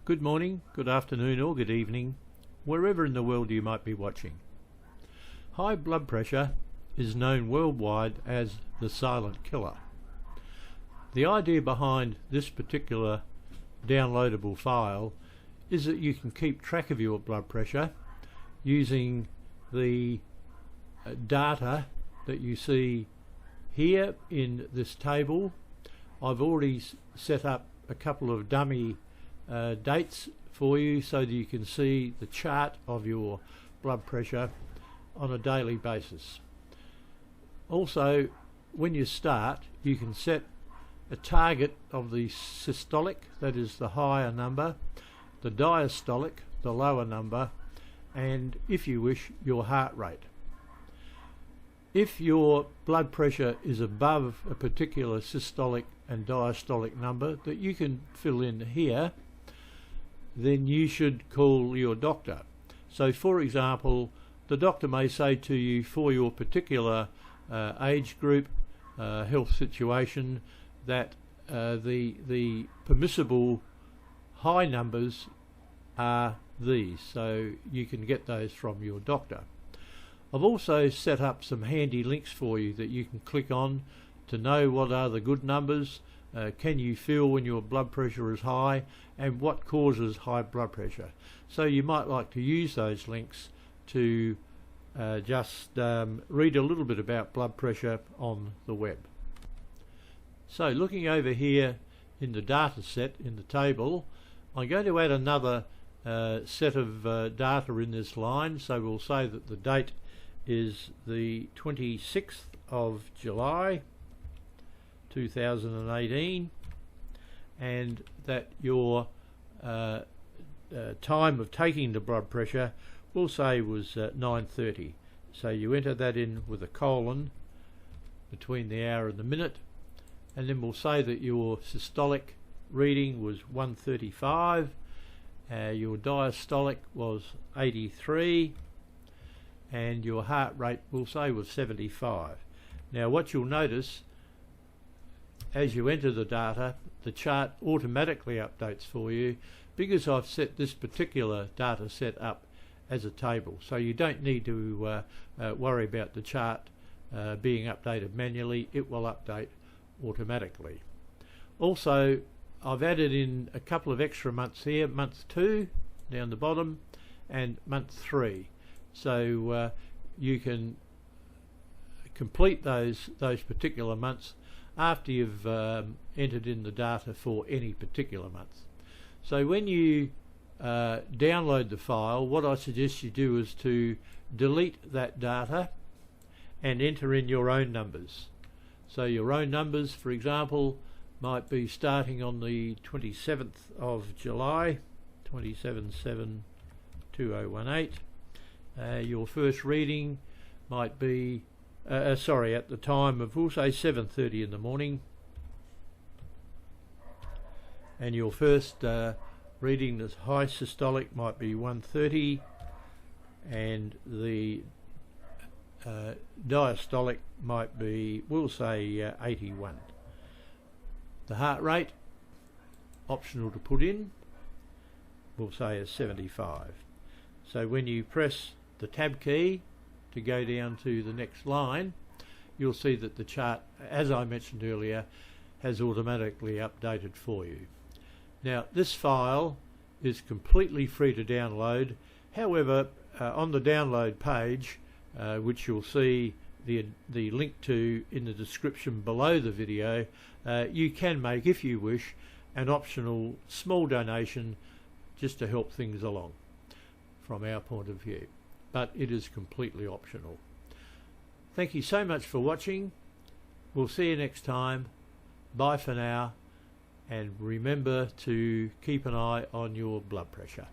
Good morning, good afternoon or good evening, wherever in the world you might be watching. High blood pressure is known worldwide as the silent killer. The idea behind this particular downloadable file is that you can keep track of your blood pressure using the data that you see here in this table. I've already set up a couple of dummy dates for you so that you can see the chart of your blood pressure on a daily basis. Also, when you start, you can set a target of the systolic, that is the higher number, the diastolic, the lower number, and if you wish, your heart rate. If your blood pressure is above a particular systolic and diastolic number that you can fill in here, then you should call your doctor. So for example, the doctor may say to you, for your particular age group, health situation, that the permissible high numbers are these, so you can get those from your doctor. I've also set up some handy links for you that you can click on to know what are the good numbers, can you feel when your blood pressure is high, and what causes high blood pressure. So you might like to use those links to just read a little bit about blood pressure on the web. So looking over here in the data set in the table, I'm going to add another set of data in this line. So we'll say that the date is the 26th of July 2018, and that your time of taking the blood pressure we'll say was 9:30. So you enter that in with a colon between the hour and the minute, and then we'll say that your systolic reading was 135, your diastolic was 83, and your heart rate we'll say was 75. Now what you'll notice as you enter the data, the chart automatically updates for you because I've set this particular data set up as a table, so you don't need to worry about the chart being updated manually. It will update automatically. Also, I've added in a couple of extra months here, month 2 down the bottom and month 3, so you can complete those particular months after you've entered in the data for any particular month. So when you download the file, what I suggest you do is to delete that data and enter in your own numbers. So your own numbers, for example, might be starting on the 27th of July 27/7/2018. Your first reading might be at the time of, we'll say 7:30 in the morning, and your first reading, the high systolic, might be 130, and the diastolic might be, we'll say 81. The heart rate, optional to put in, we'll say is 75. So when you press the tab key to go down to the next line, you'll see that the chart, as I mentioned earlier, has automatically updated for you. Now this file is completely free to download. However, on the download page, which you'll see the link to in the description below the video, you can make, if you wish, an optional small donation just to help things along from our point of view, but it is completely optional. Thank you so much for watching. We'll see you next time. Bye for now, and remember to keep an eye on your blood pressure.